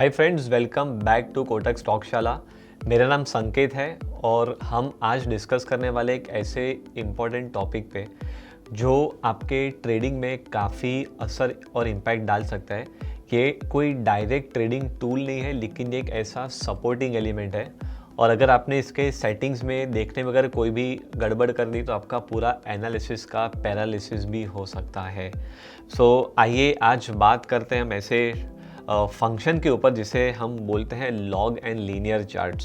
Hi friends, welcome back to Kotak Stockshaala. मेरा नाम संकेत है और हम आज डिस्कस करने वाले एक ऐसे इम्पॉर्टेंट टॉपिक पे जो आपके ट्रेडिंग में काफ़ी असर और इम्पैक्ट डाल सकता है। ये कोई डायरेक्ट ट्रेडिंग टूल नहीं है, लेकिन ये एक ऐसा सपोर्टिंग एलिमेंट है और अगर आपने इसके सेटिंग्स में देखने में अगर कोई भी गड़बड़ कर दी तो आपका पूरा एनालिसिस का पैरालिसिस भी हो सकता है। सो आइए आज बात करते हैं हम ऐसे फंक्शन के ऊपर जिसे हम बोलते हैं log and linear charts.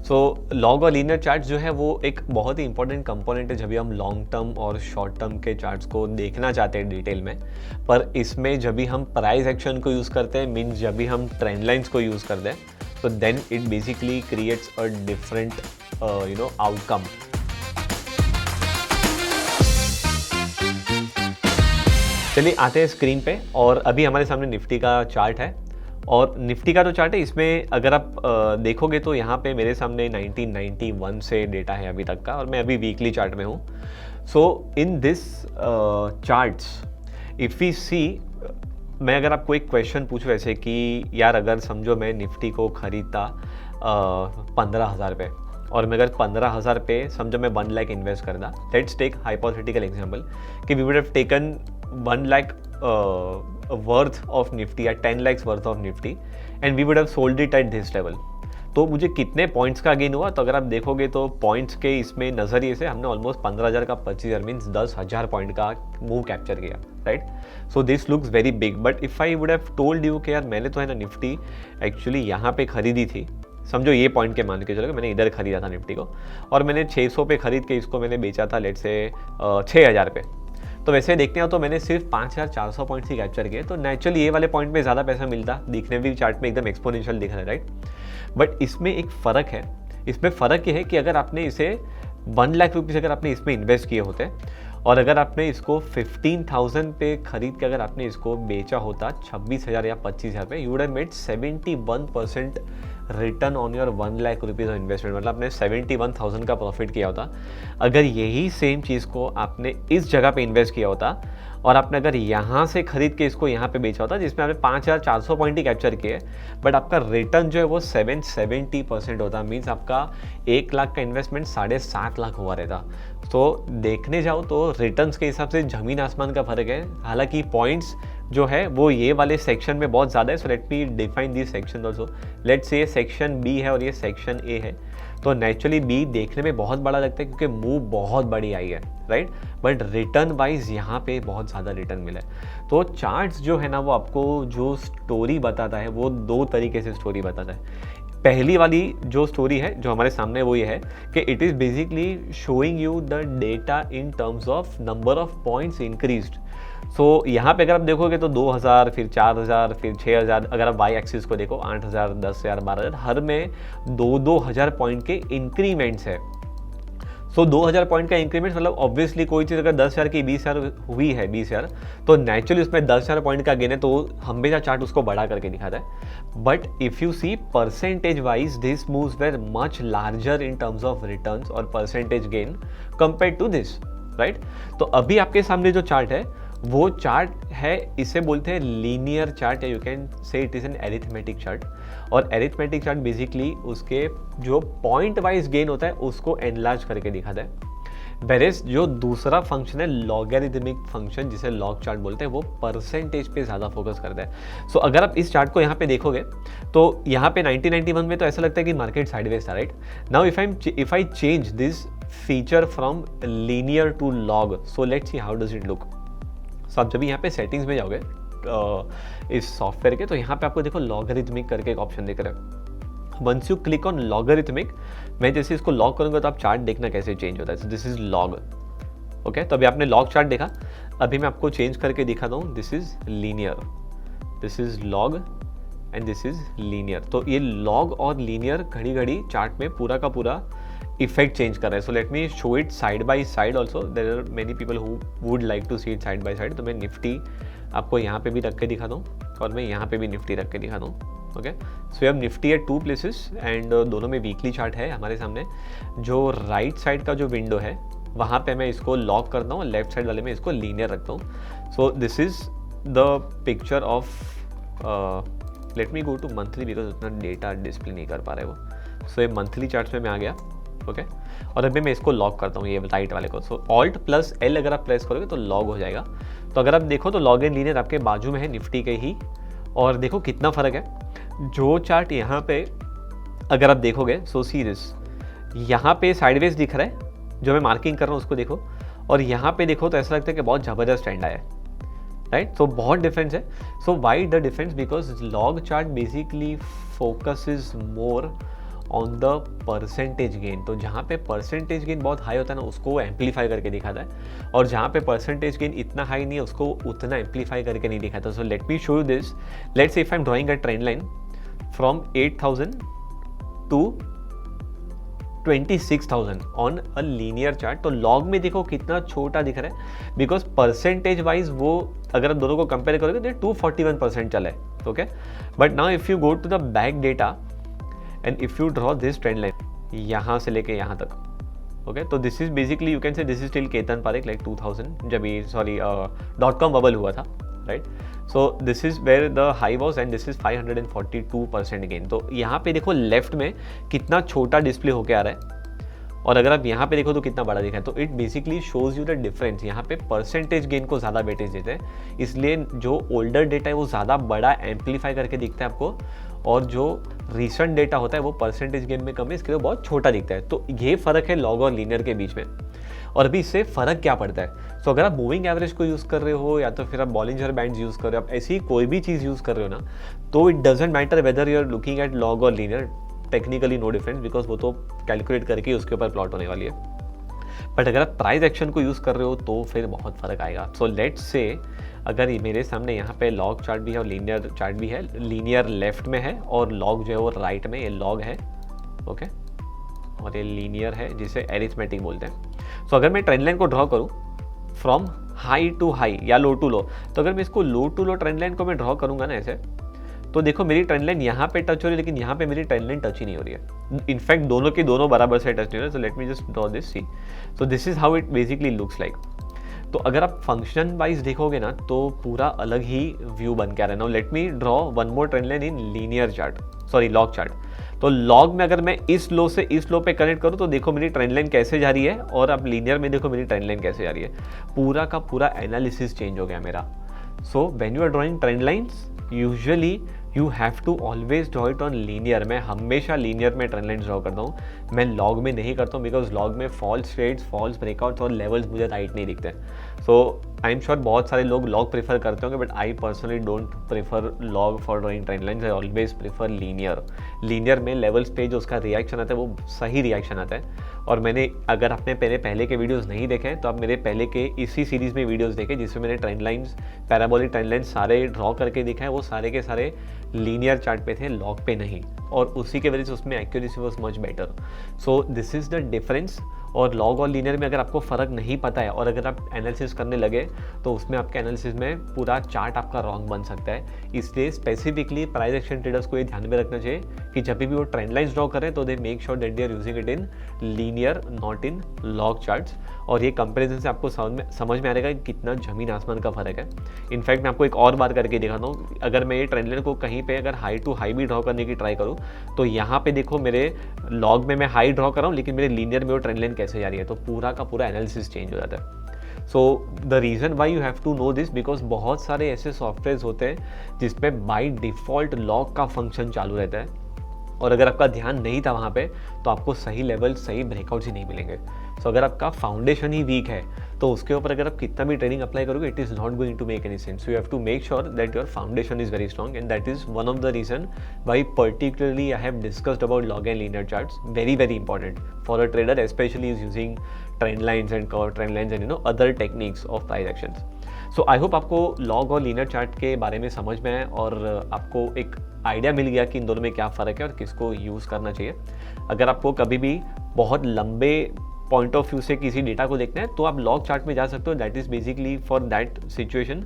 So log और लीनियर चार्ट्स जो है वो एक बहुत ही इंपॉर्टेंट कंपोनेंट है जब भी हम लॉन्ग टर्म और शॉर्ट टर्म के चार्ट्स को देखना चाहते हैं डिटेल में। पर इसमें जब भी हम प्राइस एक्शन को यूज़ करते हैं, मीन्स जब भी हम ट्रेंड लाइंस को यूज़ करते हैं, तो then it basically creates a different outcome. चलिए आते हैं स्क्रीन पे और अभी हमारे सामने निफ्टी का चार्ट है और निफ्टी का जो चार्ट है इसमें अगर आप देखोगे तो यहाँ पे मेरे सामने 1991 से डेटा है अभी तक का और मैं अभी वीकली चार्ट में हूँ। So in this charts if we see, मैं अगर आपको एक क्वेश्चन पूछूँ ऐसे कि यार अगर समझो मैं निफ्टी को ख़रीदता 15,000 पे और मैं अगर 15,000 पे समझो मैं 1 लाख इन्वेस्ट करता, लेट्स टेक हाइपोथेटिकल एग्जांपल कि we would have taken 1 lakh worth of Nifty या 10 lakhs worth of Nifty and we would have sold it at this level, तो मुझे कितने पॉइंट्स का गेन हुआ? तो अगर आप देखोगे तो पॉइंट्स के इसमें नज़रिए से हमने ऑलमोस्ट 15,000 का 25,000 मीन्स 10,000 पॉइंट का मूव कैप्चर किया, right? So this looks very big, but if I would have told you कि यार मैंने तो है ना निफ्टी एक्चुअली यहाँ पे खरीदी थी, समझो ये पॉइंट के मान के चलो मैंने इधर खरीदा था निफ्टी को और मैंने 600 पे खरीद के इसको मैंने बेचा था लेट से 6,000 पे, तो वैसे देखते हैं तो मैंने सिर्फ 5,400 पॉइंट्स ही कैप्चर किए, तो नेचुरली ये वाले पॉइंट में ज़्यादा पैसा मिलता, दिखने भी चार्ट में एकदम एक्सपोनेंशियल दिख रहा है, राइट? बट इसमें एक फ़र्क है, इसमें फ़र्क ये है कि अगर आपने इसे 1 लाख रुपीज़ अगर आपने इसमें इन्वेस्ट किए होते और अगर आपने इसको 15,000 पे खरीद के अगर आपने इसको बेचा होता 26,000 या 25,000 पे, you would have made 71% return on your 1 lakh rupees of investment, मतलब आपने 71,000 का प्रॉफिट किया होता। अगर यही सेम चीज़ को आपने इस जगह पे इन्वेस्ट किया होता और आपने अगर यहाँ से खरीद के इसको यहाँ पे बेचा होता जिसमें आपने 5,400 पॉइंट ही कैप्चर किए, बट आपका रिटर्न जो है वो 770% होता, मीन्स आपका 1 लाख का इन्वेस्टमेंट 7.5 लाख हुआ रहता। तो देखने जाओ तो रिटर्न्स के हिसाब से ज़मीन आसमान का फ़र्क है। हालांकि पॉइंट्स जो है वो ये वाले सेक्शन में बहुत ज़्यादा है, so let me define this section also. Let's say ये सेक्शन बी है और ये सेक्शन ए है, तो नेचुरली बी देखने में बहुत बड़ा लगता है क्योंकि मूव बहुत बड़ी आई है, राइट? बट रिटर्न वाइज यहाँ पे बहुत ज़्यादा रिटर्न मिला है। तो चार्ट्स जो है ना वो आपको जो स्टोरी बताता है वो 2 तरीके से स्टोरी बताता है। पहली वाली जो स्टोरी है जो हमारे सामने वो ये है कि it is basically showing you the data in terms of number of points increased. So यहाँ पे अगर आप देखोगे तो 2,000 फिर 4,000 फिर 6,000, अगर आप वाई एक्सिस को देखो 8,000 10,000 12,000, हर में 2,000 पॉइंट के इंक्रीमेंट्स है। सो 2,000 पॉइंट का इंक्रीमेंट मतलब ऑब्वियसली कोई चीज़ अगर 10,000 की 20,000 हुई है 20,000, तो नेचुरली उसमें 10,000 पॉइंट का गेन है, तो हमेशा चार्ट उसको बढ़ा करके दिखाता है। But if you see percentage wise this moves very much larger in terms of returns और percentage gain compare to this, right? तो अभी आपके सामने जो चार्ट है वो चार्ट है, इसे बोलते हैं लीनियर चार्ट या यू कैन से it is an arithmetic chart. और एरिथमेटिक चार्ट बेसिकली उसके जो पॉइंट वाइज गेन होता है उसको एनलार्ज करके दिखाता है। वेरेस जो दूसरा फंक्शन है लॉगरिथमिक फंक्शन जिसे लॉग चार्ट बोलते हैं, वो परसेंटेज पे ज़्यादा फोकस करता है। सो अगर आप इस चार्ट को यहाँ पे देखोगे तो यहाँ पे 1991 में तो ऐसा लगता है कि मार्केट साइडवेज था, right? Now if I change this feature from linear to log, so let's see how does it look. So आप जब यहाँ पे सेटिंग्स में जाओगे इस सॉफ्टवेयर के, तो यहाँ पे आपको देखो लॉगरिथमिक करके एक ऑप्शन दिख रहा है। Once you click on logarithmic, मैं जैसे इसको लॉग करूँगा तो आप चार्ट देखना कैसे चेंज होता है। सो दिस इज लॉग, ओके? तो अभी आपने लॉग चार्ट देखा, अभी मैं आपको चेंज करके दिखाता हूँ। This is linear, this is log and this is linear. तो ये लॉग और लीनियर घड़ी घड़ी चार्ट में पूरा का पूरा इफेक्ट चेंज कर रहा है। So let me show it side by side also, there are many people who would like to see it side by side. तो मैं निफ्टी आपको यहाँ पे भी रख के दिखाता हूँ और मैं यहाँ पे भी निफ्टी रख के दिखाता हूँ, ओके? सो अब निफ्टी एट 2 प्लेसेस एंड दोनों में वीकली चार्ट है हमारे सामने। जो राइट साइड का जो विंडो है वहाँ पे मैं इसको लॉक करता हूँ, लेफ्ट साइड वाले में इसको लीनियर रखता हूँ। So this is the picture of let me go to monthly because उतना डेटा डिस्प्ले नहीं कर पा रहे वो. सो ये मंथली चार्ट्स में मैं आ गया. ओके और अभी मैं इसको लॉग करता हूँ ये राइट वाले को. सो ऑल्ट प्लस एल अगर आप प्रेस करोगे तो लॉग हो जाएगा. तो अगर आप देखो तो लॉग एंड लीनियर आपके बाजू में है निफ्टी के ही. और देखो कितना फ़र्क है. जो चार्ट यहाँ पे अगर आप देखोगे सो सीरीज यहाँ पे साइडवेज दिख रहा है जो मैं मार्किंग कर रहा हूँ उसको देखो. और यहाँ पे देखो तो ऐसा लगता है कि बहुत ज़बरदस्त ट्रेंड आया है. राइट सो बहुत डिफरेंस है. So why the difference because log chart basically focuses more on the percentage gain. तो जहाँ पे परसेंटेज गेन बहुत हाई होता है ना उसको एम्पलीफाई करके दिखाता है. और जहाँ पे परसेंटेज गेन इतना हाई नहीं है उसको उतना एम्पलीफाई करके नहीं दिखाता. So let me show you this. Let's say if I am drawing a trend line from 8,000 to 26,000 on a linear chart. तो लॉग में देखो कितना छोटा दिख रहा है बिकॉज परसेंटेज वाइज वो अगर आप दोनों को कंपेयर करोगे तो 241% चला है. Okay but now if you go to the back data and if you draw this trend line यहाँ से लेके यहाँ तक. ओके तो this is basically you can say this is still Ketan Parekh like 2000 जब ये .com बबल हुआ था. Right so this is where the high was and this is 542% gain. तो यहाँ पे देखो लेफ्ट में कितना छोटा डिस्प्ले होके आ रहा है और अगर आप यहाँ पे देखो तो कितना बड़ा दिखा है. तो it basically shows you the difference. यहाँ पे परसेंटेज गेन को ज़्यादा वेटेज देते हैं इसलिए जो ओल्डर डेटा है वो ज़्यादा बड़ा एम्पलीफाई करके दिखता है आपको. और जो रिसेंट डेटा होता है वो परसेंटेज गेन में कम है इसके लिए बहुत छोटा दिखता है. तो ये फ़र्क है लॉग और लीनियर के बीच में. और अभी इससे फ़र्क क्या पड़ता है. सो अगर आप मूविंग एवरेज को यूज़ कर रहे हो या तो फिर आप बॉलिंजर बैंड्स यूज़ कर रहे हो आप ऐसी कोई भी चीज़ यूज़ कर रहे हो ना तो it doesn't matter whether you are looking at log और linear. Technically no difference because वो तो कैलकुलेट करके उसके ऊपर प्लॉट होने वाली है. बट अगर आप प्राइस एक्शन को यूज़ कर रहे हो तो फिर बहुत फ़र्क आएगा. सो लेट्स से अगर मेरे सामने यहाँ पे लॉग चार्ट भी है और लीनियर चार्ट भी है. लीनियर लेफ्ट में है और लॉग जो है वो राइट में. ये लॉग है ओके और ये लीनियर है जिसे एरिथमेटिक बोलते हैं. सो अगर मैं ट्रेंड लाइन को ड्रॉ करूँ फ्रॉम हाई टू हाई या लो टू लो तो अगर मैं इसको लो टू लो ट्रेंड लाइन को मैं ड्रॉ करूँगा ना ऐसे तो देखो मेरी ट्रेंड लाइन यहाँ पे टच हो रही है लेकिन यहाँ पे मेरी ट्रेंड लाइन टच ही नहीं हो रही है. इनफैक्ट दोनों के दोनों बराबर से टच नहीं हो रहे. So let me just draw this see. So this is how it basically looks like. तो अगर आप फंक्शन वाइज देखोगे ना तो पूरा अलग ही व्यू बन के आ रहा है. Now let me draw one more trend line in linear chart sorry log chart. तो लॉग में अगर मैं इस लो से इस लो पे कनेक्ट करूँ तो देखो मेरी ट्रेंड लाइन कैसे जा रही है और अब लीनियर में देखो मेरी ट्रेंड लाइन कैसे जा रही है. पूरा का पूरा एनालिसिस चेंज हो गया मेरा. So when you are drawing trend lines usually you have to always draw it on linear. मैं हमेशा लीनियर में ट्रेंड लाइन्स ड्रॉ करता हूँ. मैं लॉग में नहीं करता हूँ बिकॉज लॉग में फॉल्स ट्रेड्स फॉल्स ब्रेकआउट्स और लेवल्स मुझे राइट नहीं दिखते. सो आई एम श्योर बहुत सारे लोग लॉग प्रेफर करते होंगे but I personally don't prefer log for drawing trend lines. I always prefer linear. Linear में लेवल्स पे जो उसका रिएक्शन आता है वो सही रिएक्शन आता है. और मैंने अगर आपने पहले के वीडियोस नहीं देखे हैं तो आप मेरे पहले के इसी सीरीज़ में वीडियोस देखे जिसमें मैंने trend lines parabolic trend lines सारे ड्रॉ करके दिखाए. वो सारे के सारे लीनियर चार्ट पे थे लॉग पे नहीं और उसी के वजह से उसमें accuracy was much better. So this is the difference. और लॉग और लीनियर में अगर आपको फ़र्क नहीं पता है और अगर आप एनालिसिस करने लगे तो उसमें आपके एनालिसिस में पूरा चार्ट आपका रॉन्ग बन सकता है. इसलिए स्पेसिफिकली प्राइस एक्शन ट्रेडर्स को ये ध्यान में रखना चाहिए कि जब भी वो ट्रेंड लाइन्स ड्रॉ करें तो they make sure that they are using it in linear not in log charts. और ये कंपैरिजन से आपको समझ में आ रहेगा कि कितना ज़मीन आसमान का फ़र्क है. इनफैक्ट मैं आपको एक और बात करके दिखाता हूँ. अगर मैं ये ट्रेंड लाइन को कहीं पे अगर हाई टू हाई भी ड्रॉ करने की ट्राई करूँ तो यहाँ पे देखो मेरे लॉग में मैं हाई ड्रॉ कर रहा हूँ लेकिन मेरे लीनियर में वो ट्रेंड लाइन कैसे जा रही है. तो पूरा का पूरा एनालिसिस चेंज हो जाता है. So the reason why you have to know this because बहुत सारे ऐसे सॉफ्टवेयर होते हैं जिसमें बाई डिफ़ॉल्ट लॉग का फंक्शन चालू रहता है और अगर आपका ध्यान नहीं था वहाँ पे तो आपको सही लेवल सही ब्रेकआउट्स ही नहीं मिलेंगे. सो अगर आपका फाउंडेशन ही वीक है तो उसके ऊपर अगर आप कितना भी ट्रेडिंग अप्लाई करोगे it is not going to make any sense. So you have to make sure that your foundation is very strong and that is one of the reason why particularly I have discussed about log and linear charts. Very very important for a trader specially is using trend lines and curve trend lines and other techniques of price actions. So I hope आपको log और linear chart के बारे में समझ में आए और आपको एक आइडिया मिल गया कि इन दोनों में क्या फ़र्क है और किसको यूज़ करना चाहिए. अगर आपको कभी भी बहुत लंबे पॉइंट ऑफ व्यू से किसी डेटा को देखना है तो आप लॉग चार्ट में जा सकते हो. That is basically for that situation.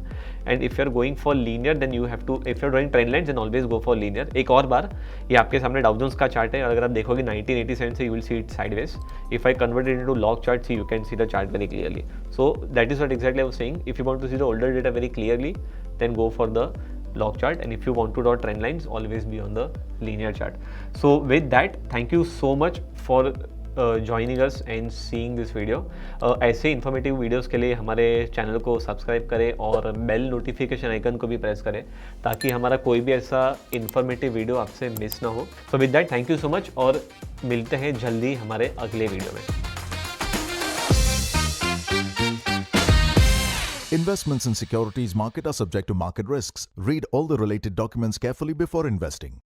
And if you are going for linear then you have to if you are drawing trend lines then always go for linear. एक और बार ये आपके सामने डाउ जोन्स का चार्ट है और अगर आप देखोगे 1987 से you will see it sideways. If I convert it into log chart see you can see the chart very clearly. So that is what exactly I was saying. If you want to see the older data very clearly then go for the log chart, and if you want to draw trend lines, always be on the linear chart. So with that, thank you so much for joining us and seeing this video. ऐसे informative videos के लिए हमारे channel को subscribe करें और bell notification icon को भी press करें ताकि हमारा कोई भी ऐसा इन्फॉर्मेटिव वीडियो आपसे मिस ना हो. So with that, thank you so much और मिलते हैं जल्दी हमारे अगले वीडियो में. Investments in securities market are subject to market risks. Read all the related documents carefully before investing.